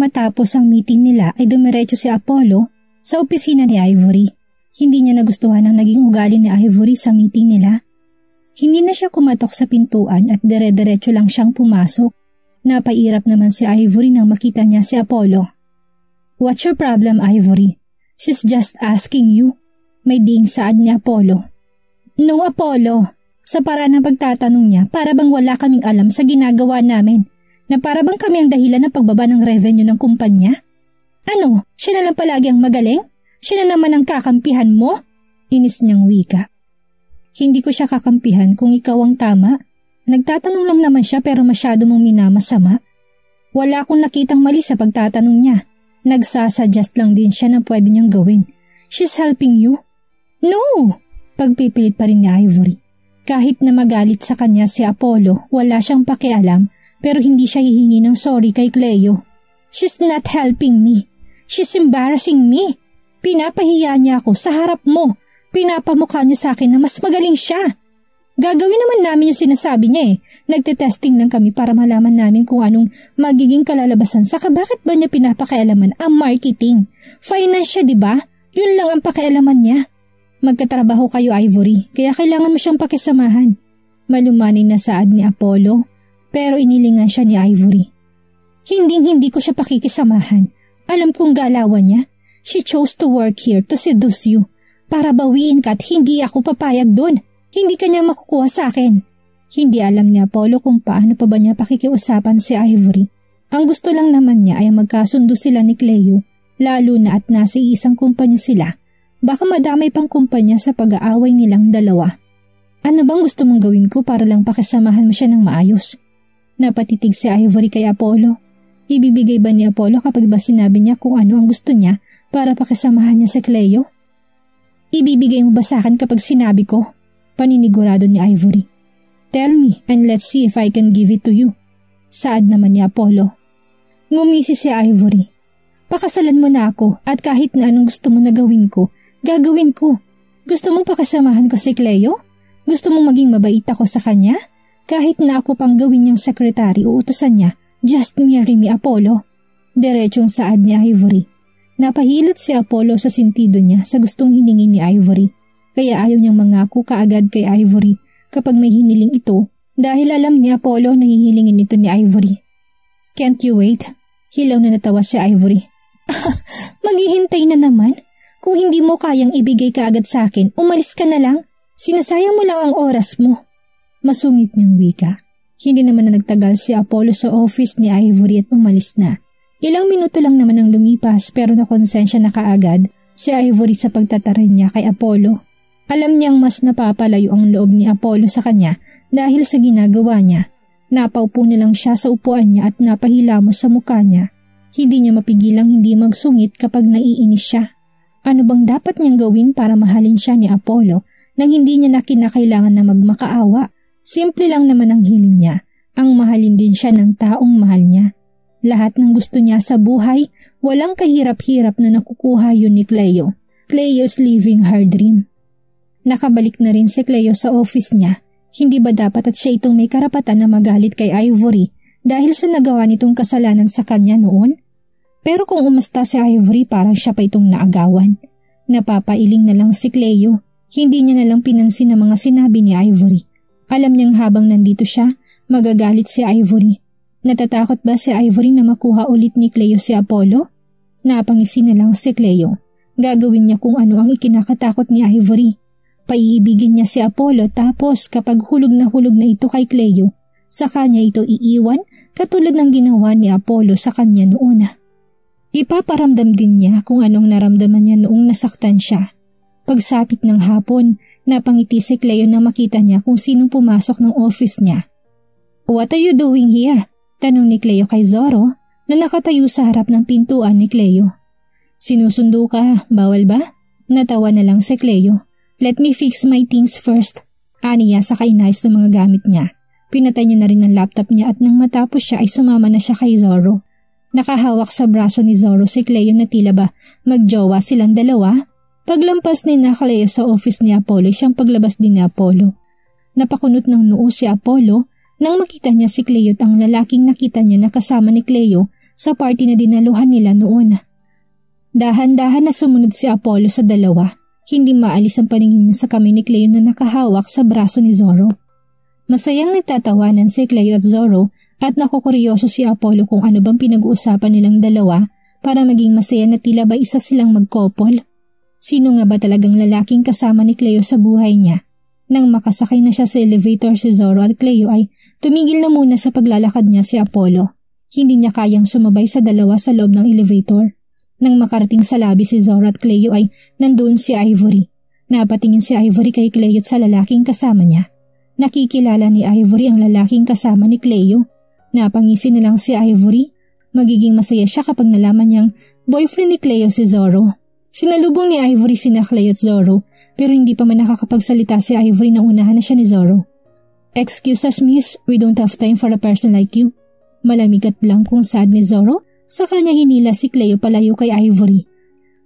matapos ang meeting nila ay dumiretso si Apollo sa opisina ni Ivory. Hindi niya nagustuhan ang naging ugali ni Ivory sa meeting nila. Hindi na siya kumatok sa pintuan at dire-diretso lang siyang pumasok. Napairap naman si Ivory nang makita niya si Apollo. "What's your problem, Ivory? She's just asking you." May diing saad ni Apollo. "No, Apollo." Sa paraan ng pagtatanong niya, para bang wala kaming alam sa ginagawa namin, na para bang kami ang dahilan ng pagbaba ng revenue ng kumpanya? Ano, siya na lang palagi ang magaling? Siya na naman ang kakampihan mo? Inis niyang wika. Hindi ko siya kakampihan kung ikaw ang tama. Nagtatanong lang naman siya pero masyado mong minamasama. Wala akong nakitang mali sa pagtatanong niya. Nagsasuggest lang din siya na pwede niyang gawin. She's helping you. No! Pagpipilit pa rin ni Ivory. Kahit na magalit sa kanya si Apollo, wala siyang pakialam pero hindi siya hihingi ng sorry kay Cleo. She's not helping me. She's embarrassing me. Pinapahiya niya ako sa harap mo. Pinapamukha niya sa akin na mas magaling siya. Gagawin naman namin yung sinasabi niya eh. Nagte-testing lang kami para malaman namin kung anong magiging kalalabasan. Saka bakit ba niya pinapakialaman ang marketing? Finance siya, diba? Yun lang ang pakialaman niya. Magkatrabaho kayo, Ivory, kaya kailangan mo siyang pakisamahan. Malumanay na saad ni Apollo, pero inilingan siya ni Ivory. Hindi ko siya pakikisamahan. Alam kong galawan niya. She chose to work here to seduce you. Para bawiin ka at hindi ako papayag doon. Hindi ka niya makukuha sa akin. Hindi alam ni Apollo kung paano pa ba niya pakikiusapan si Ivory. Ang gusto lang naman niya ay magkasundo sila ni Cleo, lalo na at nasa isang kumpanya sila. Baka madamay pang kumpanya sa pag-aaway nilang dalawa. Ano bang gusto mong gawin ko para lang pakisamahan mo siya ng maayos? Napatitig si Ivory kay Apollo. Ibibigay ba ni Apollo kapag ba sinabi niya kung ano ang gusto niya para pakisamahan niya si Cleo? Ibibigay mo ba sa akin kapag sinabi ko? Paninigurado ni Ivory. Tell me and let's see if I can give it to you. Saad naman ni Apollo. Ngumisi si Ivory. Pakasalan mo na ako at kahit na anong gusto mo na gawin ko, gagawin ko. Gusto mong pakasamahan ko si Cleo? Gusto mong maging mabait ako sa kanya? Kahit na ako pang gawin niyang sekretary o utusan niya, just marry me, Apollo. Diretsong saad ni Ivory. Napahilot si Apollo sa sentido niya sa gustong hiningin ni Ivory. Kaya ayaw niyang mangako kaagad kay Ivory kapag may hiniling ito dahil alam ni Apollo na hihilingin ito ni Ivory. Can't you wait? Hilaw na natawa si Ivory. Maghihintay na naman? Kung hindi mo kayang ibigay kaagad sa akin, umalis ka na lang. Sinasayang mo lang ang oras mo. Masungit niyang wika. Hindi naman na nagtagal si Apollo sa office ni Ivory at umalis na. Ilang minuto lang naman ang lumipas pero nakonsensya na kaagad si Ivory sa pagtataray niya kay Apollo. Alam niyang mas napapalayo ang loob ni Apollo sa kanya dahil sa ginagawa niya. Napaupo na lang siya sa upuan niya at napahilamos sa mukha niya. Hindi niya mapigilang hindi magsungit kapag naiinis siya. Ano bang dapat niyang gawin para mahalin siya ni Apollo nang hindi niya na kinakailangan na magmakaawa? Simple lang naman ang hiling niya, ang mahalin din siya ng taong mahal niya. Lahat ng gusto niya sa buhay, walang kahirap-hirap na nakukuha yun ni Cleo. Cleo's living her dream. Nakabalik na rin si Cleo sa office niya. Hindi ba dapat at siya itong may karapatan na magalit kay Ivory dahil sa nagawa nitong kasalanan sa kanya noon? Pero kung umasta si Ivory parang siya pa itong naagawan. Napapailing na lang si Cleo. Hindi niya na lang pinansin ang mga sinabi ni Ivory. Alam niyang habang nandito siya, magagalit si Ivory. Natatakot ba si Ivory na makuha ulit ni Cleo si Apollo? Napangisi na lang si Cleo. Gagawin niya kung ano ang ikinakatakot ni Ivory. Paiibigin niya si Apollo tapos kapag hulog na ito kay Cleo, sa kanya ito iiwan katulad ng ginawa ni Apollo sa kanya noon. Ipaparamdam din niya kung anong naramdaman niya noong nasaktan siya. Pagsapit ng hapon, napangiti si Cleo na makita niya kung sinong pumasok ng office niya. What are you doing here? Tanong ni Cleo kay Zorro na nakatayo sa harap ng pintuan ni Cleo. Sinusundo ka, bawal ba? Natawa na lang si Cleo. Let me fix my things first. Aniya sa kainayos ng mga gamit niya. Pinatay niya na rin ang laptop niya at nang matapos siya ay sumama na siya kay Zorro. Nakahawak sa braso ni Zorro si Cleo na tila ba magjowa silang dalawa. Paglampas ni Cleo sa office ni Apollo, siyang paglabas din ni Apollo. Napakunot ng noo si Apollo nang makita niya si Cleo at ang lalaking nakita niya na kasama ni Cleo sa party na dinaluhan nila noon. Dahan-dahan na sumunod si Apollo sa dalawa. Hindi maalis ang paningin niya sa kamay ni Cleo na nakahawak sa braso ni Zoro. Masayang nagtatawanan si Cleo at Zoro at nakukuryoso si Apollo kung ano bang pinag-uusapan nilang dalawa para maging masaya na tila ba isa silang mag-couple. Sino nga ba talagang lalaking kasama ni Cleo sa buhay niya? Nang makasakay na siya sa elevator si Zoro at Cleo ay tumigil na muna sa paglalakad niya si Apollo. Hindi niya kayang sumabay sa dalawa sa loob ng elevator. Nang makarating sa lobby si Zoro at Cleo ay nandoon si Ivory. Napatingin si Ivory kay Cleo sa lalaking kasama niya. Nakikilala ni Ivory ang lalaking kasama ni Cleo. Napangisi na lang si Ivory. Magiging masaya siya kapag nalaman niyang boyfriend ni Cleo si Zoro. Sinalubong ni Ivory sina Cleo at Zoro pero hindi pa man nakakapagsalita si Ivory na unahan na siya ni Zoro. "Excuse us miss, we don't have time for a person like you." Malamig at blankong sad ni Zoro, sa kanya hinila si Cleo palayo kay Ivory.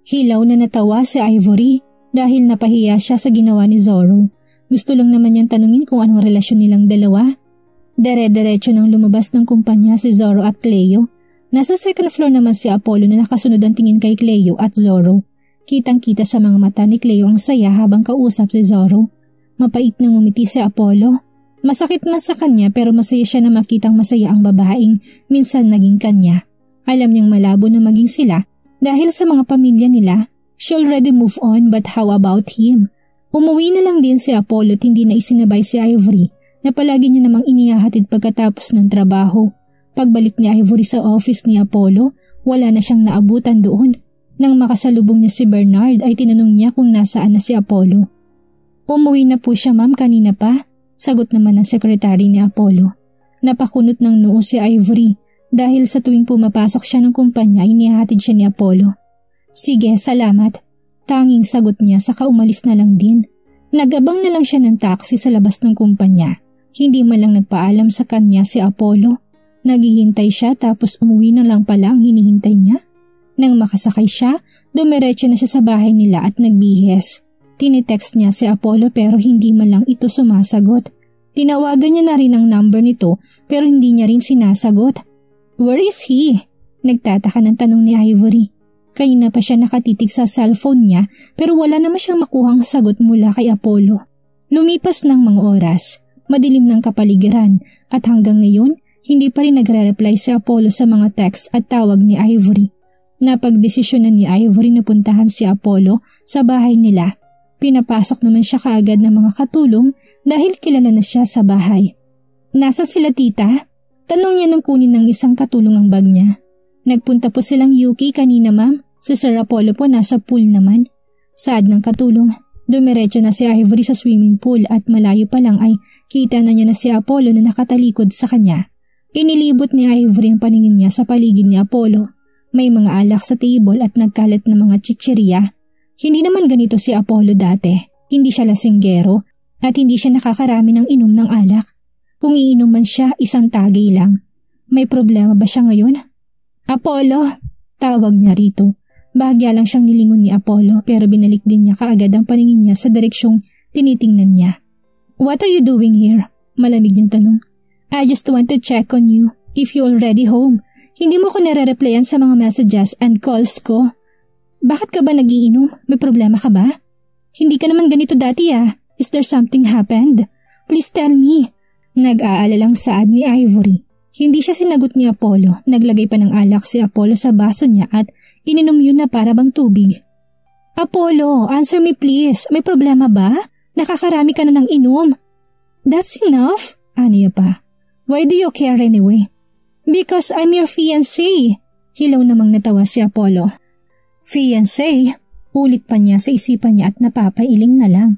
Hilaw na natawa si Ivory dahil napahiya siya sa ginawa ni Zoro. Gusto lang naman niyang tanungin kung anong relasyon nilang dalawa. Dere-derecho nang lumabas ng kumpanya si Zoro at Cleo. Nasa second floor naman si Apollo na nakasunod ang tingin kay Cleo at Zoro. Kitang-kita sa mga mata ni Cleo ang saya habang kausap si Zoro. Mapait na ngumiti si Apollo. Masakit man sa kanya pero masaya siya na makitang masaya ang babaeng minsan naging kanya. Alam niyang malabo na maging sila dahil sa mga pamilya nila. She already moved on but how about him? Umuwi na lang din si Apollo at hindi na isinabay si Ivory na palagi niya namang inihahatid pagkatapos ng trabaho. Pagbalik ni Ivory sa office ni Apollo, wala na siyang naabutan doon. Nang makasalubong niya si Bernard ay tinanong niya kung nasaan na si Apollo. "Umuwi na po siya ma'am kanina pa," sagot naman ng sekretary ni Apollo. Napakunot ng noo si Ivory dahil sa tuwing pumapasok siya ng kumpanya inihahatid siya ni Apollo. "Sige, salamat." Tanging sagot niya saka umalis na lang din. Nagabang na lang siya ng taxi sa labas ng kumpanya. Hindi man lang nagpaalam sa kanya si Apollo. Naghihintay siya tapos umuwi na lang pala ang hinihintay niya. Nang makasakay siya, dumiretso na siya sa bahay nila at nagbihes. Tinitext niya si Apollo pero hindi man lang ito sumasagot. Tinawagan niya na rin ang number nito pero hindi niya rin sinasagot. "Where is he?" Nagtataka ng tanong ni Ivory. Kanina pa siya nakatitig sa cellphone niya pero wala naman siyang makuhang sagot mula kay Apollo. Lumipas ng mga oras, madilim ng kapaligiran at hanggang ngayon hindi pa rin nagre-reply si Apollo sa mga text at tawag ni Ivory. Napagdesisyonan ni Ivory na puntahan si Apollo sa bahay nila. Pinapasok naman siya kaagad ng mga katulong dahil kilala na siya sa bahay. "Nasa sila tita?" Tanong niya nang kunin ng isang katulong ang bag niya. "Nagpunta po silang UK kanina ma'am. Si Sir Apollo po nasa pool naman." Saad ng katulong. Dumiretso na si Ivory sa swimming pool at malayo pa lang ay kita na niya na si Apollo na nakatalikod sa kanya. Inilibot ni Ivory ang paningin niya sa paligid ni Apollo. May mga alak sa table at nagkalat na mga chichirya. Hindi naman ganito si Apollo dati. Hindi siya lasinggero at hindi siya nakakarami ng inom ng alak. Kung iinom man siya, isang tagay lang. May problema ba siya ngayon? "Apollo!" Tawag niya rito. Bahagya lang siyang nilingon ni Apollo pero binalik din niya kaagad ang paningin niya sa direksyong tinitingnan niya. "What are you doing here?" Malamig niyang tanong. "I just want to check on you. If you're already home. Hindi mo ko nare-replyan sa mga messages and calls ko. Bakit ka ba nagiinom? May problema ka ba? Hindi ka naman ganito dati ah. Is there something happened? Please tell me." Nag-aalalang saad ni Ivory. Hindi siya sinagot ni Apollo. Naglagay pa ng alak si Apollo sa baso niya at ininom yun na para bang tubig. "Apollo, answer me please. May problema ba? Nakakarami ka na ng inom." "That's enough," aniya pa. "Why do you care anyway?" "Because I'm your fiancé." Hilaw namang natawa si Apollo. "Fiancé?" Ulit pa niya sa isipan niya at napapailing na lang.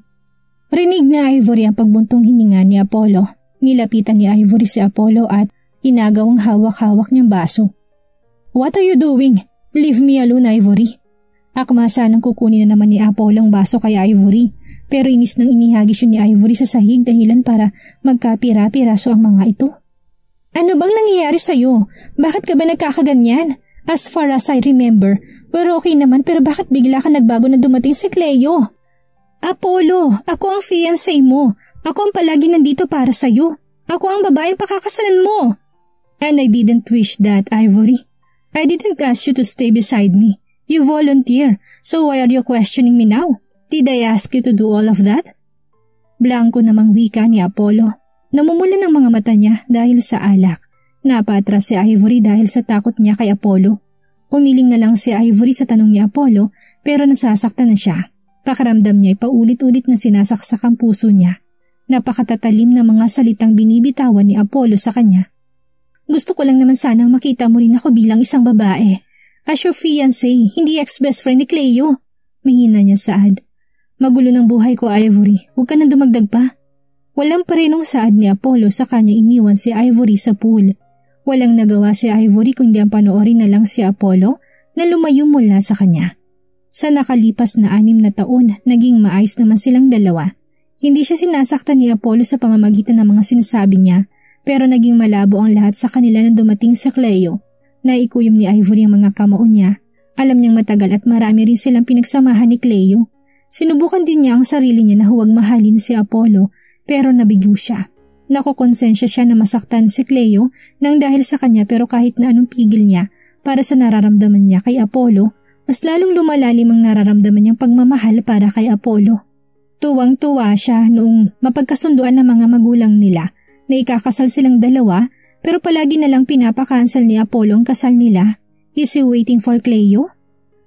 Rinig ni Ivory ang pagbuntong hininga ni Apollo. Nilapitan ni Ivory si Apollo at inagaw ang hawak-hawak niyang baso. "What are you doing? Leave me alone, Ivory." Akma sanang kukunin na naman ni Apollo ang baso kay Ivory pero inis nang inihagis yun ni Ivory sa sahig dahilan para magkapira-piraso ang mga ito. "Ano bang nangyayari sa'yo? Bakit ka ba nagkakaganyan? As far as I remember, we're okay naman pero bakit bigla ka nagbago na dumating si Cleo?" "Apollo, ako ang fiancé mo. Ako ang palagi nandito para sa'yo. Ako ang babaeng pakakasalan mo." "And I didn't wish that, Ivory. I didn't ask you to stay beside me. You volunteer, so why are you questioning me now? Did I ask you to do all of that? Blanko namang wika ni Apollo. Namumula ng mga mata niya dahil sa alak. Napatras si Ivory dahil sa takot niya kay Apollo. Umiling na lang si Ivory sa tanong ni Apollo pero nasasaktan na siya. Pakaramdam niya ay paulit-ulit na sinasaksak ang puso niya. Napakatatalim na mga salitang binibitawan ni Apollo sa kanya. Gusto ko lang naman sanang makita mo rin ako bilang isang babae. As your fiancé, hindi ex-best friend ni Cleo. Mahina niya saad. Magulo ng buhay ko, Ivory. Huwag ka nang dumagdag pa. Walang parenong saad ni Apollo sa kanya iniwan si Ivory sa pool. Walang nagawa si Ivory kundi ang panoorin na lang si Apollo na lumayo mula sa kanya. Sa nakalipas na 6 na taon, naging maayos naman silang dalawa. Hindi siya sinasaktan ni Apollo sa pamamagitan ng mga sinasabi niya, pero naging malabo ang lahat sa kanila na dumating sa Cleo. Naikuyom ni Ivory ang mga kamao niya. Alam niyang matagal at marami rin silang pinagsamahan ni Cleo. Sinubukan din niya ang sarili niya na huwag mahalin si Apollo, pero nabigo siya. Nakokonsensya siya na masaktan si Cleo nang dahil sa kanya, pero kahit na anong pigil niya para sa nararamdaman niya kay Apollo, mas lalong lumalalim ang nararamdaman niyang pagmamahal para kay Apollo. Tuwang-tuwa siya noong mapagkasunduan ng mga magulang nila na ikakasal silang dalawa, pero palagi na lang pinapakansel ni Apollo ang kasal nila. Is he waiting for Cleo?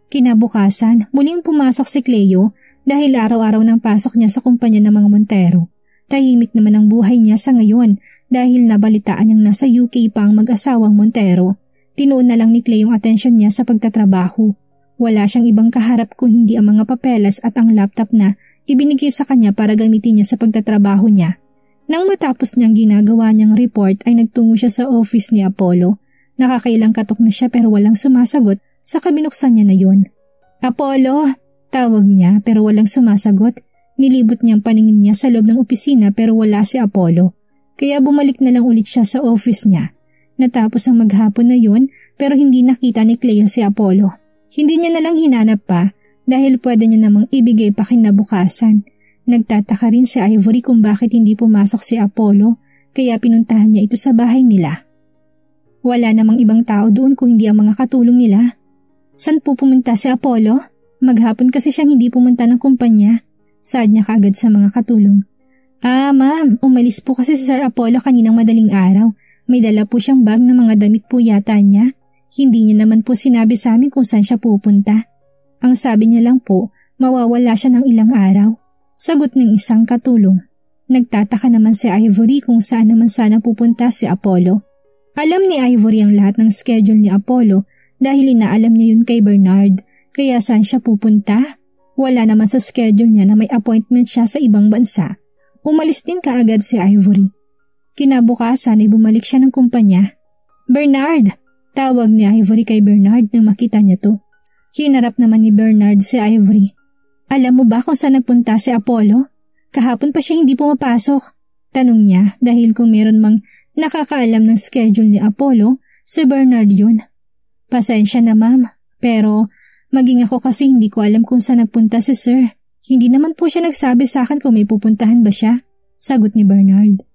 Kinabukasan, muling pumasok si Cleo dahil araw-araw nang pasok niya sa kumpanya ng mga Montero. Tahimik naman ang buhay niya sa ngayon dahil nabalitaan niyang nasa UK pa ang mag-asawang Montero. Tinuon na lang ni Cleo ang atensyon niya sa pagtatrabaho. Wala siyang ibang kaharap kung hindi ang mga papeles at ang laptop na ibinigay sa kanya para gamitin niya sa pagtatrabaho niya. Nang matapos niyang ginagawa niyang report ay nagtungo siya sa office ni Apollo. Nakakailang katok na siya pero walang sumasagot sa kabinuksan niya na yun. Apollo! Tawag niya pero walang sumasagot. Nilibot niyang paningin niya sa loob ng opisina pero wala si Apollo. Kaya bumalik na lang ulit siya sa office niya. Natapos ang maghapon na yun pero hindi nakita ni Cleo si Apollo. Hindi niya nalang hinanap pa dahil pwede niya namang ibigay pa kinabukasan. Nagtataka rin si Ivory kung bakit hindi pumasok si Apollo kaya pinuntahan niya ito sa bahay nila. Wala namang ibang tao doon kung hindi ang mga katulong nila. San po pumunta si Apollo? Maghapon kasi siyang hindi pumunta ng kumpanya. Saad niya kaagad sa mga katulong. Ma'am, umalis po kasi si Sir Apollo kaninang madaling araw. May dala po siyang bag na mga damit po yata niya. Hindi niya naman po sinabi sa amin kung saan siya pupunta. Ang sabi niya lang po, mawawala siya ng ilang araw. Sagot ng isang katulong. Nagtataka naman si Ivory kung saan naman sana pupunta si Apollo. Alam ni Ivory ang lahat ng schedule ni Apollo dahil inaalam niya yun kay Bernard. Kaya saan siya pupunta? Wala naman sa schedule niya na may appointment siya sa ibang bansa. Umalis din kaagad si Ivory. Kinabukasan ay bumalik siya ng kumpanya. Bernard! Tawag ni Ivory kay Bernard nang makita niya to. Hinarap naman ni Bernard si Ivory. Alam mo ba kung saan nagpunta si Apollo? Kahapon pa siya hindi pumapasok. Tanong niya dahil kung meron mang nakakaalam ng schedule ni Apollo, si Bernard yun. Pasensya na ma'am, pero maging ako kasi hindi ko alam kung saan nagpunta si Sir. Hindi naman po siya nagsabi sa akin kung may pupuntahan ba siya. Sagot ni Bernard.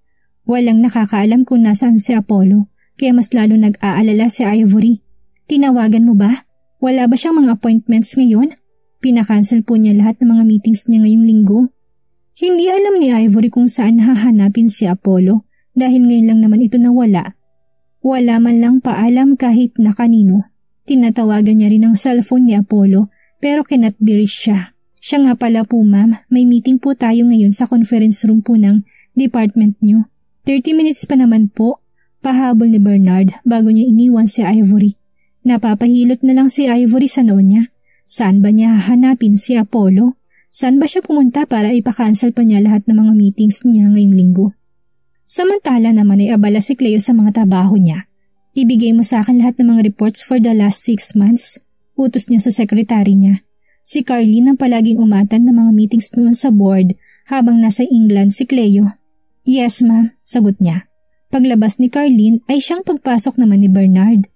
Walang nakakaalam kung nasaan si Apollo. Kaya mas lalo nag-aalala si Ivory. Tinawagan mo ba? Wala ba siyang mga appointments ngayon? Pinakancel po niya lahat ng mga meetings niya ngayong linggo. Hindi alam ni Ivory kung saan hahanapin si Apollo dahil ngayon lang naman ito nawala. Wala man lang paalam kahit na kanino. Tinatawagan niya rin ang cellphone ni Apollo pero cannot be reached siya. Siya nga pala po ma'am, may meeting po tayo ngayon sa conference room po ng department niyo. 30 minutes pa naman po. Pahabol ni Bernard bago niya iniwan si Ivory. Napapahilot na lang si Ivory sa noon niya. Saan ba niya hahanapin si Apollo? Saan ba siya pumunta para ipakancel pa niya lahat ng mga meetings niya ngayong linggo? Samantala naman ay abala si Cleo sa mga trabaho niya. Ibigay mo sa akin lahat ng mga reports for the last 6 months. Utos niya sa sekretary niya. Si Carlene ang palaging umatan ng mga meetings noon sa board habang nasa England si Cleo. Yes ma'am, sagot niya. Paglabas ni Carlene ay siyang pagpasok naman ni Bernard.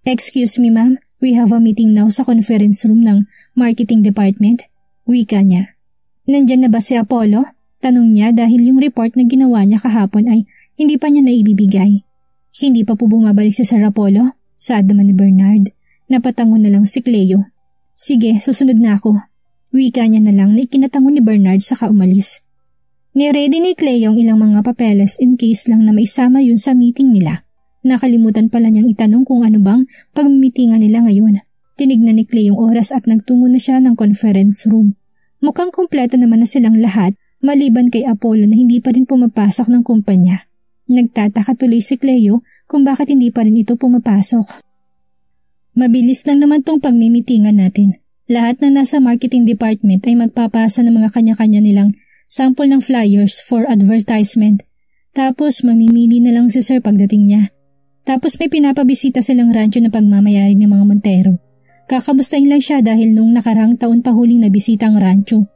Excuse me ma'am, we have a meeting now sa conference room ng marketing department. Wika niya. Nandyan na ba si Apollo? Tanong niya dahil yung report na ginawa niya kahapon ay hindi pa niya naibibigay. Hindi pa po bumabalik si Sir Apollo? Saad naman ni Bernard. Napatango na lang si Cleo. Sige, susunod na ako. Wika niya na lang na ikinatango ni Bernard saka umalis. Niready ni Cleo ang ilang mga papeles in case lang na maisama yun sa meeting nila. Nakalimutan pala niyang itanong kung ano bang pagmimitingan nila ngayon. Tinignan ni Cleo yung oras at nagtungo na siya ng conference room. Mukhang kumpleto naman na silang lahat maliban kay Apollo na hindi pa rin pumapasok ng kumpanya. Nagtataka tuloy si Cleo kung bakit hindi pa rin ito pumapasok. Mabilis lang naman tong pagmimitingan natin. Lahat na nasa marketing department ay magpapasa ng mga kanya-kanya nilang sample ng flyers for advertisement. Tapos mamimili na lang si Sir pagdating niya. Tapos may pinapabisita silang rancho na pagmamayari ng mga Montero. Kakamustahin lang siya dahil nung nakarang taon pa huling nabisita ang rancho.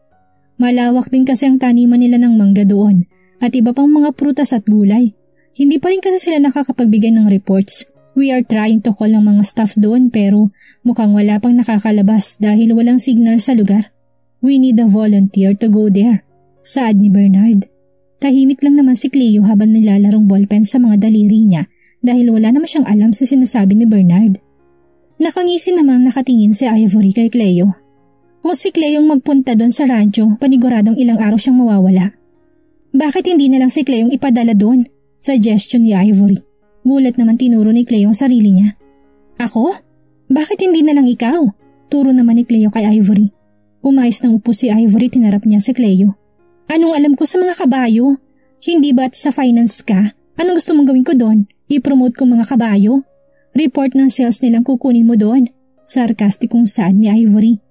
Malawak din kasi ang taniman nila ng mangga doon at iba pang mga prutas at gulay. Hindi pa rin kasi sila nakakapagbigay ng reports. We are trying to call ng mga staff doon pero mukhang wala pang nakakalabas dahil walang signal sa lugar. We need a volunteer to go there. Saad ni Bernard. Tahimik lang naman si Cleo habang nilalarong ballpen sa mga daliri niya dahil wala naman siyang alam sa sinasabi ni Bernard. Nakangisi namang nakatingin si Ivory kay Cleo. Kung si Cleo yung magpunta doon sa rancho, paniguradong ilang araw siyang mawawala. Bakit hindi na lang si Cleo yung ipadala doon? Suggestion ni Ivory. Gulat naman tinuro ni Cleo ang sarili niya. Ako? Bakit hindi na lang ikaw? Turo naman ni Cleo kay Ivory. Umayos ng upo si Ivory, tinarap niya si Cleo. Anong alam ko sa mga kabayo? Hindi ba't sa finance ka? Anong gusto mong gawin ko doon? I-promote ko mga kabayo? Report ng sales nilang kukunin mo doon. Sarkastikong saad ni Ivory.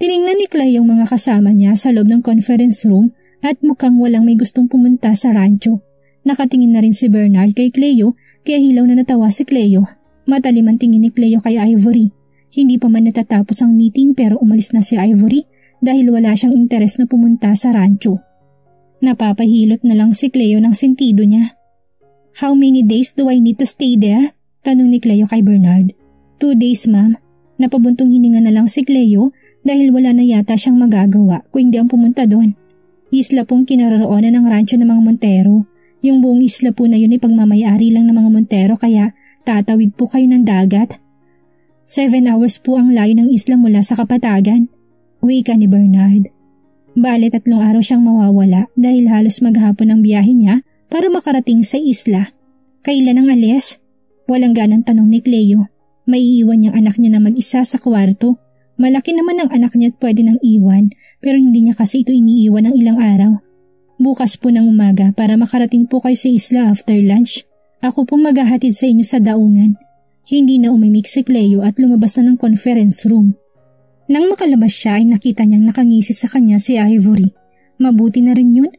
Tiningnan ni Cleo yung mga kasama niya sa loob ng conference room at mukhang walang may gustong pumunta sa rancho. Nakatingin na rin si Bernard kay Cleo kaya hilaw na natawa si Cleo. Matalim ang tingin ni Cleo kay Ivory. Hindi pa man natatapos ang meeting pero umalis na si Ivory dahil wala siyang interes na pumunta sa rancho. Napapahilot na lang si Cleo ng sentido niya. How many days do I need to stay there? Tanong ni Cleo kay Bernard. 2 days ma'am. Napabuntong hininga na lang si Cleo dahil wala na yata siyang magagawa kung hindi ang pumunta doon. Isla pong kinaroroonan ng rancho ng mga Montero. Yung buong isla po na yun ay pagmamayari lang ng mga Montero kaya tatawid po kayo ng dagat. 7 hours po ang layo ng isla mula sa kapatagan. Wika ni Bernard. Bale 3 araw siyang mawawala dahil halos maghapon ang biyahe niya para makarating sa isla. Kailan ang alis? Walang ganang tanong ni Cleo. Maiiwan niyang anak niya na mag-isa sa kwarto. Malaki naman ang anak niya at pwede nang iwan pero hindi niya kasi ito iniiwan ng ilang araw. Bukas po ng umaga para makarating po kayo sa isla after lunch. Ako po maghahatid sa inyo sa daungan. Hindi na umimik si Cleo at lumabas na ng conference room. Nang makalabas siya ay nakita niyang nakangisi sa kanya si Ivory. Mabuti na rin yun.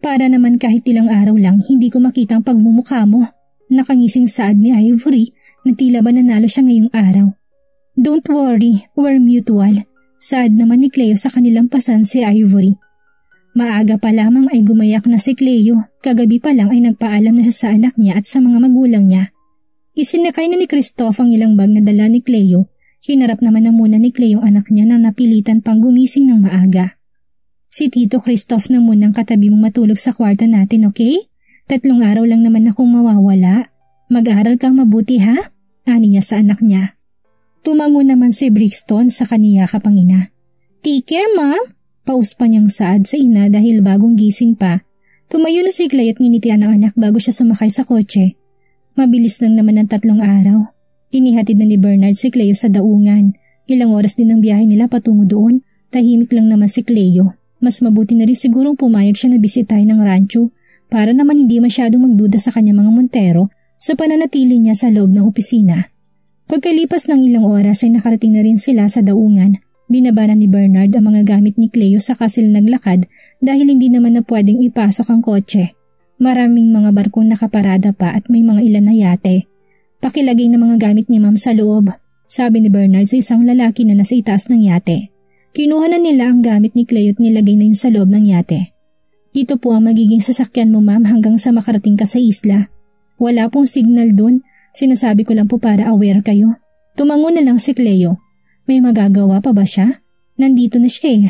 Para naman kahit ilang araw lang hindi ko makita ang pagmumukha mo. Nakangising saad ni Ivory na tila ba nanalo siya ngayong araw. Don't worry, we're mutual. Saad naman ni Cleo sa kanilang pasan si Ivory. Maaga pa lamang ay gumayak na si Cleo. Kagabi pa lang ay nagpaalam na siya sa anak niya at sa mga magulang niya. Isinakay na ni Christoph ang ilang bag na dala ni Cleo. Hinarap naman na muna ni Cleo ang anak niya na napilitan pang gumising ng maaga. Si Tito Christoph na munang katabi mong matulog sa kwarto natin, okay? 3 araw lang naman akong mawawala. Mag-aaral kang mabuti ha? Ani niya sa anak niya. Tumango naman si Brixton sa kaniya kapang ina. Take care, ma'am. Pauspa niyang saad sa ina dahil bagong gising pa. Tumayo na si Clay at nginitian ang anak bago siya sumakay sa kotse. Mabilis lang naman ang 3 araw. Inihatid na ni Bernard si Cleo sa daungan. Ilang oras din ang biyahe nila patungo doon. Tahimik lang naman si Cleo. Mas mabuti na rin sigurong pumayag siya na bisitahin ng rancho para naman hindi masyadong magduda sa kanya mga Montero sa pananatili niya sa loob ng opisina. Pagkalipas ng ilang oras ay nakarating na rin sila sa daungan. Binabaran ni Bernard ang mga gamit ni Cleo saka sila naglakad dahil hindi naman na pwedeng ipasok ang kotse. Maraming mga barkong nakaparada pa at may mga ilan na yate. Pakilagay ng mga gamit ni ma'am sa loob, sabi ni Bernard sa isang lalaki na nasa itaas ng yate. Kinuha na nila ang gamit ni Cleo at nilagay na yun sa loob ng yate. Ito po ang magiging sasakyan mo ma'am hanggang sa makarating ka sa isla. Wala pong signal dun, sinasabi ko lang po para aware kayo. Tumango na lang si Cleo. May magagawa pa ba siya? Nandito na siya eh.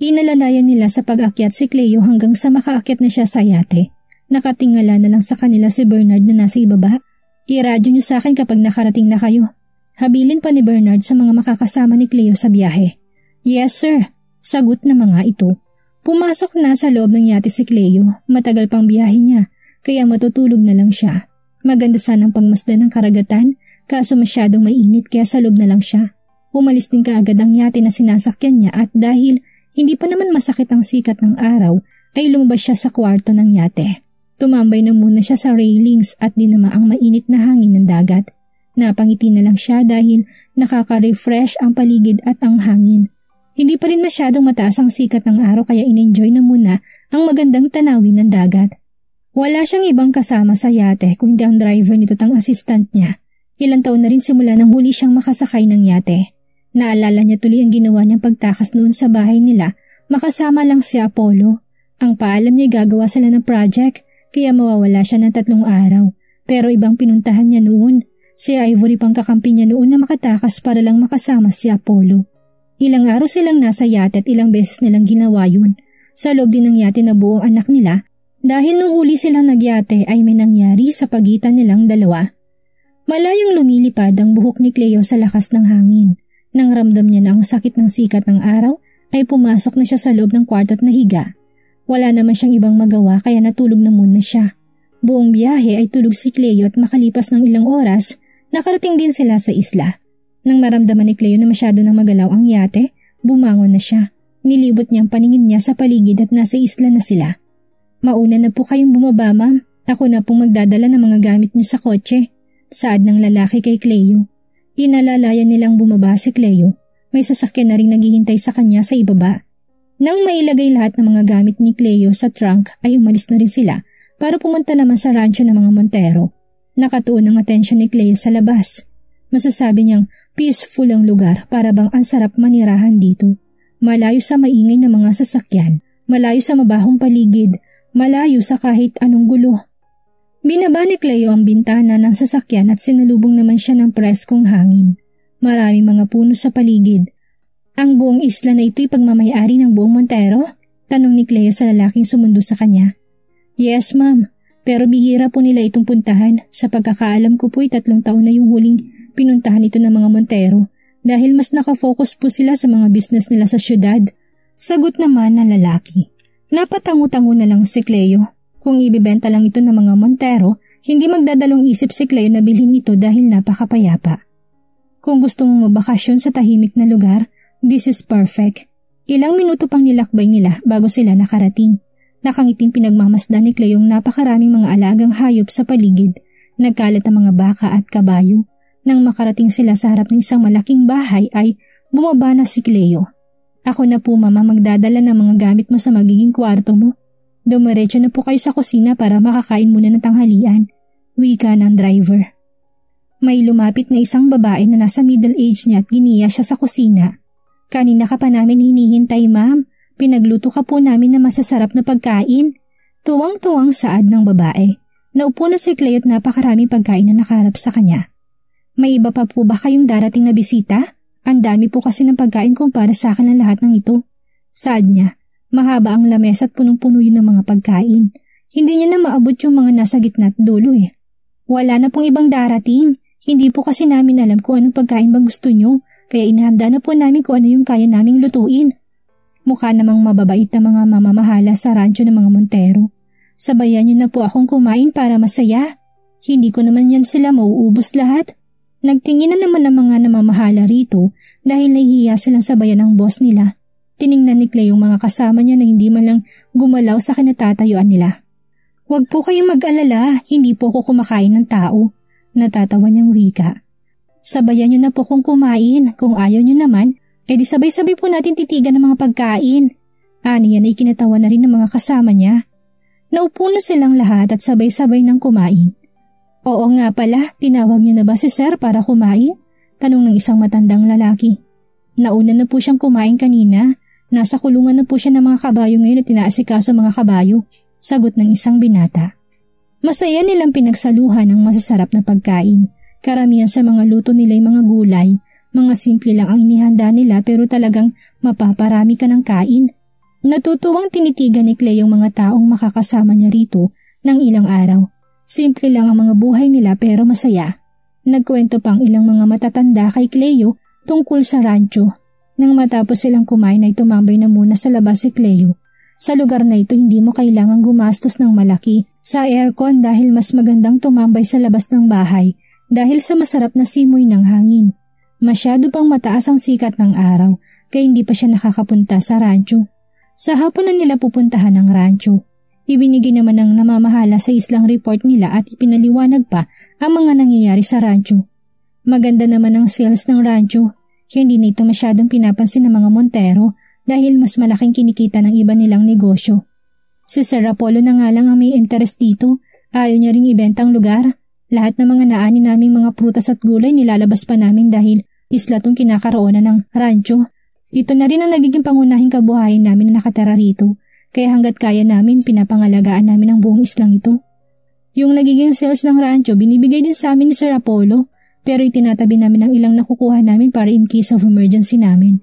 Inalalayan nila sa pag-akyat si Cleo hanggang sa makaakyat na siya sa yate. Nakatingala na lang sa kanila si Bernard na nasa ibaba. I-radyo niyo sa akin kapag nakarating na kayo. Habilin pa ni Bernard sa mga makakasama ni Cleo sa biyahe. Yes sir, sagot ng mga ito. Pumasok na sa loob ng yate si Cleo, matagal pang biyahe niya, kaya matutulog na lang siya. Maganda sanang pagmasdan ng karagatan, kaso masyadong mainit kaya sa loob na lang siya. Umalis din kaagad ang yate na sinasakyan niya at dahil hindi pa naman masakit ang sikat ng araw, ay lumabas siya sa kwarto ng yate. Tumambay na muna siya sa railings at dinama ang mainit na hangin ng dagat. Napangiti na lang siya dahil nakaka-refresh ang paligid at ang hangin. Hindi pa rin masyadong mataas ang sikat ng araw kaya in-enjoy na muna ang magandang tanawin ng dagat. Wala siyang ibang kasama sa yate kung hindi ang driver nito at ang assistant niya. Ilang taon na rin simula nang huli siyang makasakay ng yate. Naalala niya tuloy ang ginawa niyang pagtakas noon sa bahay nila, makasama lang si Apollo. Ang paalam niya gagawa sila ng project kaya mawawala siya ng 3 araw. Pero ibang pinuntahan niya noon. Si Ivory pang kakampi niya noon na makatakas para lang makasama si Apollo. Ilang araw silang nasa yate at ilang beses nilang ginawa yun. Sa loob din ng yate na buong anak nila dahil nung huli silang nagyate ay may nangyari sa pagitan nilang dalawa. Malayang lumilipad ang buhok ni Cleo sa lakas ng hangin. Nang ramdam niya na ang sakit ng sikat ng araw ay pumasok na siya sa loob ng kwarto at nahiga. Wala naman siyang ibang magawa kaya natulog na muna siya. Buong biyahe ay tulog si Cleo at makalipas ng ilang oras, nakarating din sila sa isla. Nang maramdaman ni Cleo na masyado nang magalaw ang yate, bumangon na siya. Nilibot niya ang paningin niya sa paligid at nasa isla na sila. Mauna na po kayong bumaba ma'am. Ako na pong magdadala ng mga gamit niyo sa kotse. Saad ng lalaki kay Cleo. Inalalayan nilang bumaba si Cleo. May sasakyan na rin naghihintay sa kanya sa ibaba. Nang mailagay lahat ng mga gamit ni Cleo sa trunk ay umalis na rin sila para pumunta naman sa rancho ng mga Montero. Nakatuon ang atensyon ni Cleo sa labas. Masasabi niyang peaceful ang lugar para bang ang sarap manirahan dito. Malayo sa maingay na mga sasakyan, malayo sa mabahong paligid, malayo sa kahit anong gulo. Binaba ni Cleo ang bintana ng sasakyan at sinalubong naman siya ng preskong hangin. Maraming mga puno sa paligid. Ang buong isla na ito'y pagmamayari ng buong Montero? Tanong ni Cleo sa lalaking sumundo sa kanya. Yes ma'am, pero bihira po nila itong puntahan. Sa pagkakaalam ko po'y 3 taon na yung huling pinuntahan ito ng mga Montero dahil mas nakafocus po sila sa mga business nila sa syudad. Sagot naman ng lalaki. Napatango-tango na lang si Cleo. Kung ibibenta lang ito ng mga Montero, hindi magdadalong isip si Cleo na bilhin ito dahil napakapayapa. Kung gusto mong mabakasyon sa tahimik na lugar, this is perfect. Ilang minuto pang nilakbay nila bago sila nakarating. Nakangiting pinagmamasdan ni Cleo yung napakaraming mga alagang hayop sa paligid. Nagkalat ang mga baka at kabayo. Nang makarating sila sa harap ng isang malaking bahay ay bumaba na si Cleo. Ako na po mama magdadala ng mga gamit mo sa magiging kwarto mo. Dumiretso na po kayo sa kusina para makakain muna ng tanghalian. Wika ng driver. May lumapit na isang babae na nasa middle age niya at giniya siya sa kusina. Kanina ka pa namin hinihintay ma'am. Pinagluto ka po namin na masasarap na pagkain. Tuwang-tuwang saad ng babae. Naupo na si Cleo at napakaraming pagkain na nakaharap sa kanya. May iba pa po ba kayong darating na bisita? Ang dami po kasi ng pagkain kumpara sa akin ang lahat ng ito. Saad niya, mahaba ang lamesa at punong-puno yun ng mga pagkain. Hindi niya na maabot yung mga nasa gitna at dulo eh. Wala na pong ibang darating. Hindi po kasi namin alam kung anong pagkain ba gusto nyo, kaya inahanda na po namin kung ano yung kaya naming lutuin. Mukha namang mababait na mga mamamahala sa rancho ng mga Montero. Sabayan niyo na po akong kumain para masaya. Hindi ko naman yan sila mauubos lahat. Nagtingin na naman ang mga namamahala rito dahil nahihiya silang sabayan ang boss nila. Tiningnan ni Cleo yung mga kasama niya na hindi man lang gumalaw sa kinatatayuan nila. Huwag po kayong mag-alala, hindi po ako kumakain ng tao. Natatawa niyang wika. Sabayan niyo na po kung kumain, kung ayaw niyo naman, edi sabay-sabay po natin titigan ng mga pagkain. Ani yan ay kinatawa na rin ng mga kasama niya. Naupo na silang lahat at sabay-sabay nang kumain. Oo nga pala, tinawag niyo na ba si sir para kumain? Tanong ng isang matandang lalaki. Nauna na po siyang kumain kanina. Nasa kulungan na po siya ng mga kabayo ngayon at tinaasikaso mga kabayo. Sagot ng isang binata. Masaya nilang pinagsaluhan ang masasarap na pagkain. Karamihan sa mga luto nila ay mga gulay. Mga simple lang ang inihanda nila pero talagang mapaparami ka ng kain. Natutuwang tinitigan ni Cleo yung mga taong makakasama niya rito ng ilang araw. Simple lang ang mga buhay nila pero masaya. Nagkwento pang ilang mga matatanda kay Cleo tungkol sa rancho. Nang matapos silang kumain ay tumambay na muna sa labas si Cleo. Sa lugar na ito hindi mo kailangang gumastos ng malaki sa aircon dahil mas magandang tumambay sa labas ng bahay dahil sa masarap na simoy ng hangin. Masyado pang mataas ang sikat ng araw kaya hindi pa siya nakakapunta sa rancho. Sa hapon na nila pupuntahan ang rancho. Ibinigay naman ng namamahala sa islang report nila at ipinaliwanag pa ang mga nangyayari sa rancho. Maganda naman ang sales ng rancho. Hindi nito masyadong pinapansin ng mga Montero dahil mas malaking kinikita ng iba nilang negosyo. Si Sir Apollo na nga lang ang may interest dito. Ayaw niya ring ibenta ang lugar. Lahat ng mga naani naming mga prutas at gulay nilalabas pa namin dahil isla tong kinakaroonan ng rancho. Ito na rin ang nagiging pangunahing kabuhayan namin na nakatira rito. Kaya hanggat kaya namin, pinapangalagaan namin ang buong islang ito. Yung nagiging sales ng rancho, binibigay din sa amin ni Sir Apollo, pero itinatabi namin ang ilang nakukuha namin para in case of emergency namin.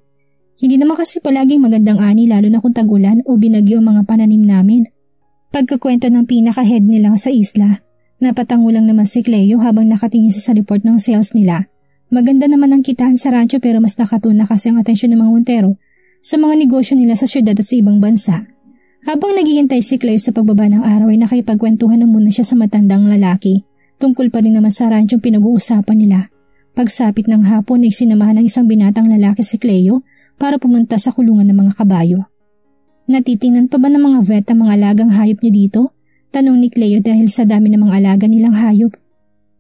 Hindi naman kasi palaging magandang ani lalo na kung tag-ulan o binagyo ang mga pananim namin. Pagkakwenta ng pinaka-head nila sa isla, napatango lang naman si Cleo habang nakatingin sa report ng sales nila. Maganda naman ang kitaan sa rancho pero mas nakatuna kasi ang atensyon ng mga Montero sa mga negosyo nila sa syudad at sa ibang bansa. Habang naghihintay si Cleo sa pagbaba ng araw ay nakipagkwentuhan na muna siya sa matandang lalaki. Tungkol pa rin naman sa ranchong pinag-uusapan nila. Pagsapit ng hapon ay sinamahan ng isang binatang lalaki si Cleo para pumunta sa kulungan ng mga kabayo. Natitingnan pa ba ng mga vet ang mga alagang hayop niya dito? Tanong ni Cleo dahil sa dami ng mga alaga nilang hayop.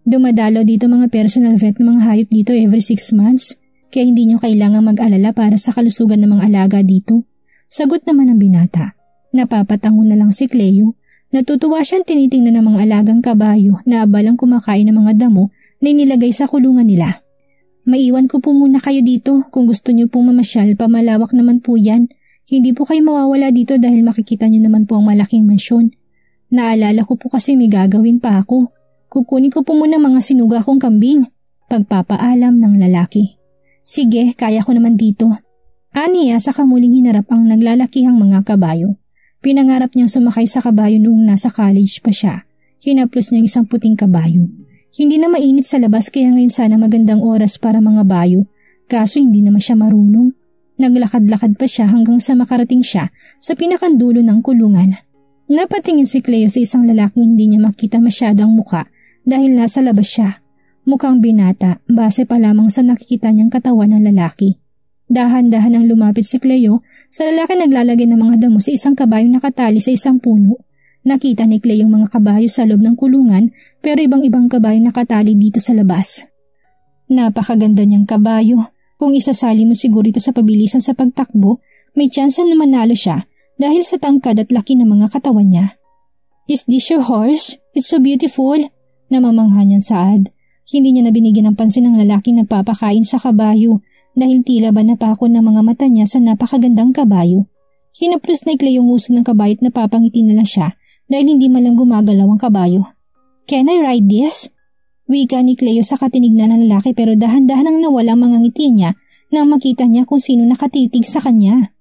Dumadalaw dito mga personal vet ng mga hayop dito every 6 months kaya hindi niyo kailangang mag-alala para sa kalusugan ng mga alaga dito. Sagot naman ng binata. Napapatango na lang si Cleo. Natutuwa siyang tinitingnan ng mga alagang kabayo na abalang kumakain ng mga damo na inilagay sa kulungan nila. Maiwan ko po muna kayo dito kung gusto niyo pong mamasyal, pamalawak naman po yan. Hindi po kayo mawawala dito dahil makikita niyo naman po ang malaking mansyon. Naalala ko po kasi may gagawin pa ako. Kukunin ko po muna mga sinuga kong kambing. Pagpapaalam ng lalaki. Sige, kaya ko naman dito. Aniya sa kamuling hinarap ang naglalakihang mga kabayo. Pinangarap niyang sumakay sa kabayo noong nasa college pa siya. Hinaplos niya isang puting kabayo. Hindi na mainit sa labas kaya ngayon sana magandang oras para mga bayo. Kaso hindi naman siya marunong. Naglakad-lakad pa siya hanggang sa makarating siya sa pinakandulo ng kulungan. Napatingin si Cleo sa isang lalaking hindi niya makita masyado ang muka dahil nasa labas siya. Mukhang binata base pa lamang sa nakikita niyang katawan ng lalaki. Dahan-dahan ang lumapit si Cleo sa lalaki naglalagay ng mga damo sa isang kabayong nakatali sa isang puno. Nakita ni Cleo yung mga kabayo sa loob ng kulungan pero ibang-ibang kabayo nakatali dito sa labas. Napakaganda niyang kabayo. Kung isasali mo siguro ito sa pabilisan sa pagtakbo, may tsansa na manalo siya dahil sa tangkad at laki ng mga katawan niya. Is this your horse? It's so beautiful. Namamangha niyang saad. Hindi niya na binigyan ng pansin ng lalaking nagpapakain sa kabayo dahil tila ba napako ng mga mata niya sa napakagandang kabayo. Hinaplos na Cleo yung uso ng kabayo at napapangiti na lang siya dahil hindi malang gumagalaw ang kabayo. Can I ride this? Wika ni Cleo sa katinignan ng lalaki pero dahan-dahan ang nawala ang mga ngiti niya nang makita niya kung sino nakatitig sa kanya.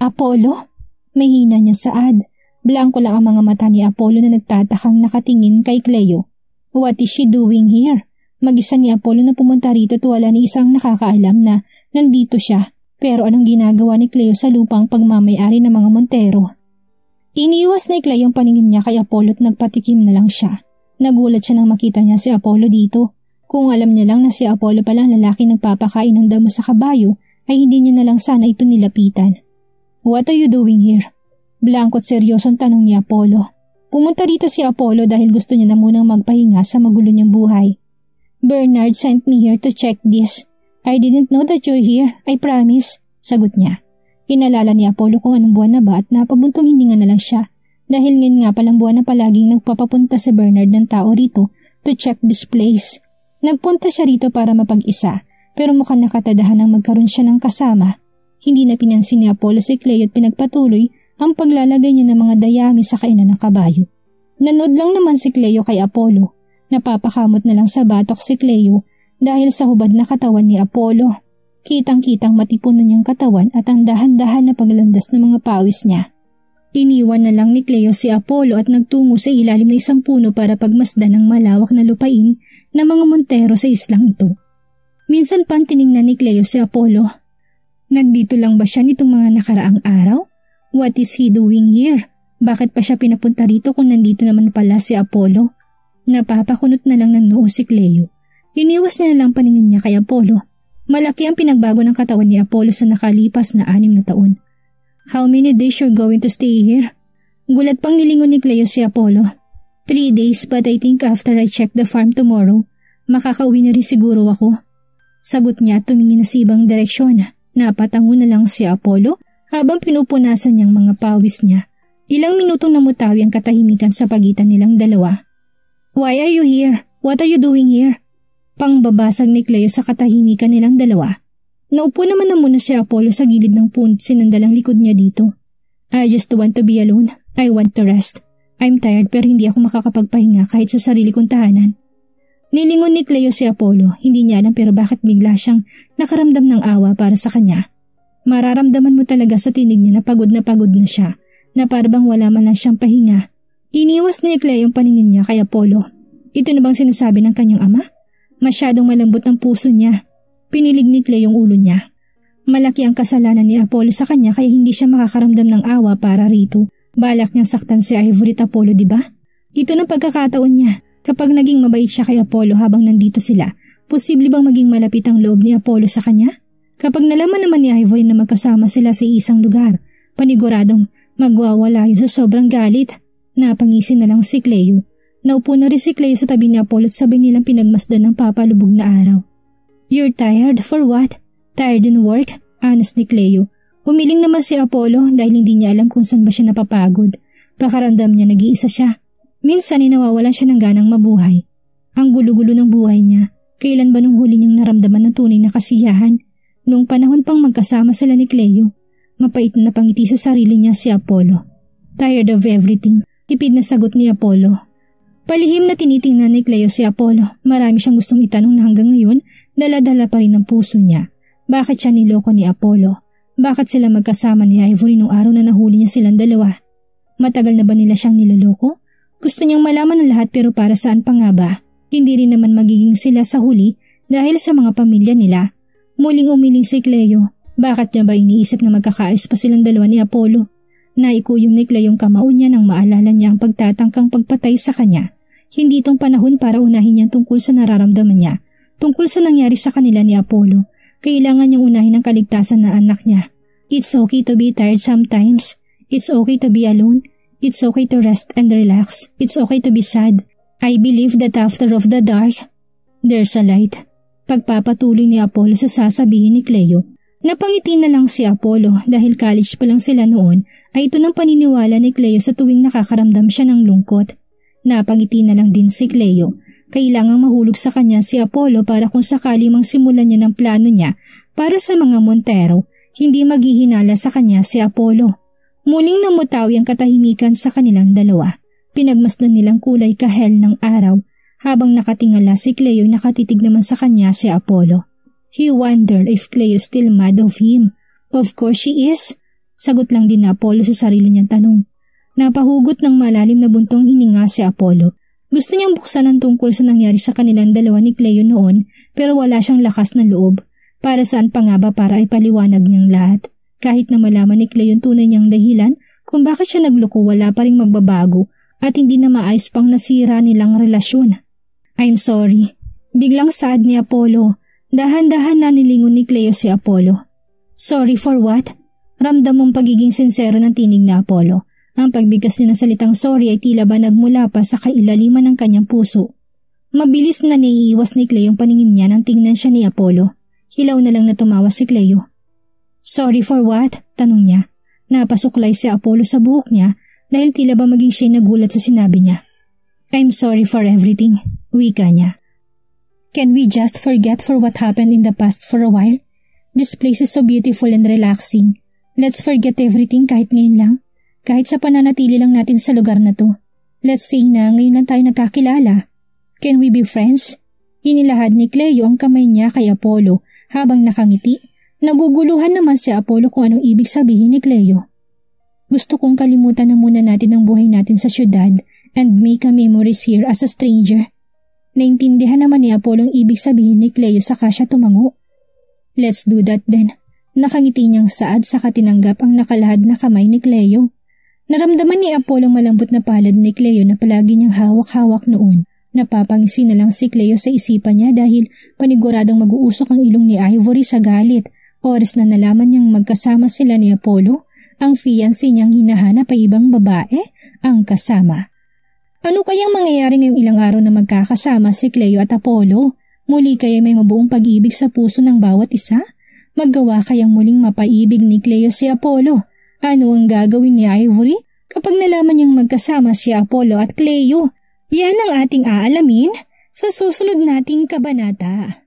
Apollo? May hina niya saad. Blanko lang ang mga mata ni Apollo na nagtatakang nakatingin kay Cleo. What is she doing here? Mag-isa ni Apollo na pumunta rito at wala ni isang nakakaalam na nandito siya. Pero anong ginagawa ni Cleo sa lupang pagmamayari ng mga Montero? Iniiwas ni Cleo yung paningin niya kay Apollo at nagpatikim na lang siya. Nagulat siya nang makita niya si Apollo dito. Kung alam niya lang na si Apollo pala ang lalaki nagpapakain ng damo sa kabayo, ay hindi niya na lang sana ito nilapitan. What are you doing here? Blanco at seryosong tanong ni Apollo. Pumunta rito si Apollo dahil gusto niya na munang magpahinga sa magulo niyang buhay. Bernard sent me here to check this. I didn't know that you're here, I promise, sagot niya. Inalala ni Apollo kung anong buwan na ba at napabuntong hininga na lang siya dahil ngayon nga palang buwan na palaging nagpapapunta si Bernard ng tao rito to check this place. Nagpunta siya rito para mapag-isa pero mukhang nakatadahan ng magkaroon siya ng kasama. Hindi na pinansin ni Apollo si Cleo at pinagpatuloy ang paglalagay niya ng mga dayami sa kainan ng kabayo. Nanood lang naman si Cleo kay Apollo. Napapakamot na lang sa batok si Cleo dahil sa hubad na katawan ni Apollo. Kitang-kitang matipuno niyang katawan at ang dahan-dahan na paglandas ng mga pawis niya. Iniwan na lang ni Cleo si Apollo at nagtungo sa ilalim ng isang puno para pagmasdan ng malawak na lupain ng mga Montero sa islang ito. Minsan pa tiningnan ni Cleo si Apollo. Nandito lang ba siya nitong mga nakaraang araw? What is he doing here? Bakit pa siya pinapunta rito kung nandito naman pala si Apollo? Napapakunot na lang ng noo si Cleo. Iniwas niya na lang paningin niya kay Apollo. Malaki ang pinagbago ng katawan ni Apollo sa nakalipas na 6 na taon. How many days you're going to stay here? Gulat pang nilingon ni Cleo si Apollo. 3 days, but I think after I check the farm tomorrow, makakauwi na rin siguro ako. Sagot niya at tumingin na sa ibang direksyon. Napatango na lang si Apollo habang pinupunasan niyang mga pawis niya. Ilang minutong namutawi ang katahimikan sa pagitan nilang dalawa. Why are you here? What are you doing here? Pangbabasag ni Cleo sa katahimikan nilang dalawa. Naupo naman na muna si Apollo sa gilid ng puno at sinandalang likod niya dito. I just want to be alone. I want to rest. I'm tired pero hindi ako makakapagpahinga kahit sa sarili kong tahanan. Nilingon ni Cleo si Apollo. Hindi niya alam pero bakit bigla siyang nakaramdam ng awa para sa kanya. Mararamdaman mo talaga sa tinig niya na pagod na siya, na parang wala man lang siyang pahinga. Iniwas ni Cleo yung paningin niya kay Apollo. Ito na bang sinasabi ng kanyang ama? Masyadong malambot ang puso niya. Pinilig ni Cleo yung ulo niya. Malaki ang kasalanan ni Apollo sa kanya kaya hindi siya makakaramdam ng awa para rito. Balak niyang saktan si Ivory at Apollo, di ba? Ito na pagkakataon niya. Kapag naging mabait siya kay Apollo habang nandito sila, posible bang maging malapit ang loob ni Apollo sa kanya? Kapag nalaman naman ni Ivory na magkasama sila sa isang lugar, paniguradong magwawala yun sa sobrang galit. Napangisin na lang si Cleo. Naupo na rin si Cleo sa tabi ni Apollo at sabay nilang pinagmasdan ng papalubog na araw. You're tired? For what? Tired in work? Honest ni Cleo. Umiling naman si Apollo dahil hindi niya alam kung saan ba siya napapagod. Pakaramdam niya nag-iisa siya. Minsan ay nawawalan siya ng ganang mabuhay. Ang gulo-gulo ng buhay niya. Kailan ba nung huli niyang naramdaman ng tunay na kasiyahan? Noong panahon pang magkasama sila ni Cleo. Mapait na napangiti sa sarili niya si Apollo. Tired of everything. Tipid na sagot ni Apollo. Palihim na tinitingnan ni Cleo si Apollo. Marami siyang gustong itanong na hanggang ngayon, dala-dala pa rin ang puso niya. Bakit siya niloko ni Apollo? Bakit sila magkasama ni Ivory nung araw na nahuli niya silang dalawa? Matagal na ba nila siyang niloloko? Gusto niyang malaman ng lahat pero para saan pa nga ba? Hindi rin naman magiging sila sa huli dahil sa mga pamilya nila. Muling umiling si Cleo. Bakit niya ba iniisip na magkakaayos pa silang dalawa ni Apollo? Naikuyom ni Cleo yung kamao niya nang maalala niya ang pagtatangkang pagpatay sa kanya. Hindi itong panahon para unahin niya tungkol sa nararamdaman niya, tungkol sa nangyari sa kanila ni Apollo. Kailangan niyang unahin ang kaligtasan ng anak niya. It's okay to be tired sometimes. It's okay to be alone. It's okay to rest and relax. It's okay to be sad. I believe that after of the dark, there's a light. Pagpapatuloy ni Apollo sa sasabihin ni Cleo. Napangiti na lang si Apollo dahil college pa lang sila noon ay ito ng paniniwala ni Cleo sa tuwing nakakaramdam siya ng lungkot. Napangiti na lang din si Cleo. Kailangang mahulog sa kanya si Apollo para kung sakali mang simulan niya ng plano niya para sa mga Montero, hindi maghihinala sa kanya si Apollo. Muling namutawi ang katahimikan sa kanilang dalawa. Pinagmasdan nilang kulay kahel ng araw. Habang nakatingala si Cleo, nakatitig naman sa kanya si Apollo. He wondered if Cleo is still mad of him. Of course she is. Sagot lang din na Apollo sa sarili niyang tanong. Napahugot ng malalim na buntong hininga si Apollo. Gusto niyang buksan ang tungkol sa nangyari sa kanilang dalawa ni Cleo noon pero wala siyang lakas na loob. Para saan pa nga ba para ipaliwanag niyang lahat? Kahit na malaman ni Cleo yung tunay niyang dahilan kung bakit siya nagloko wala pa ring magbabago at hindi na maayos pang nasira nilang relasyon. I'm sorry. Biglang sad ni Apollo. Dahan-dahan na nilingon ni Cleo si Apollo. Sorry for what? Ramdam mong pagiging sincero ng tinig na Apollo. Ang pagbigkas niya ng salitang sorry ay tila ba nagmula pa sa kailaliman ng kanyang puso. Mabilis na naiiwas ni Cleo yung paningin niya nang tingnan siya ni Apollo. Hilaw na lang na tumawa si Cleo. Sorry for what? Tanong niya. Napasuklay si Apollo sa buhok niya dahil tila ba maging siya nagulat sa sinabi niya. I'm sorry for everything, wika niya. Can we just forget for what happened in the past for a while? This place is so beautiful and relaxing. Let's forget everything kahit ngayon lang. Kahit sa pananatili lang natin sa lugar na to. Let's say na ngayon lang tayo nagkakilala. Can we be friends? Inilahad ni Cleo ang kamay niya kay Apollo habang nakangiti. Naguguluhan naman si Apollo kung anong ibig sabihin ni Cleo. Gusto kong kalimutan na muna natin ang buhay natin sa syudad and make a memories here as a stranger. Naintindihan naman ni Apollo ang ibig sabihin ni Cleo saka siya tumango. Let's do that then. Nakangiti niyang saad sa katinanggap ang nakalahad na kamay ni Cleo. Naramdaman ni Apollo ang malambot na palad ni Cleo na palagi niyang hawak-hawak noon. Napapangisi na lang si Cleo sa isipan niya dahil paniguradong mag-uusok ang ilong ni Ivory sa galit. Oras na nalaman niyang magkasama sila ni Apollo, ang fiancé niyang hinahanap ay ibang babae ang kasama. Ano kayang mangyayari ngayong ilang araw na magkakasama si Cleo at Apollo? Muli kaya may mabuong pag-ibig sa puso ng bawat isa? Maggawa kayang muling mapaibig ni Cleo si Apollo? Ano ang gagawin ni Ivory kapag nalaman niyang magkasama si Apollo at Cleo? Yan ang ating aalamin sa susunod nating kabanata.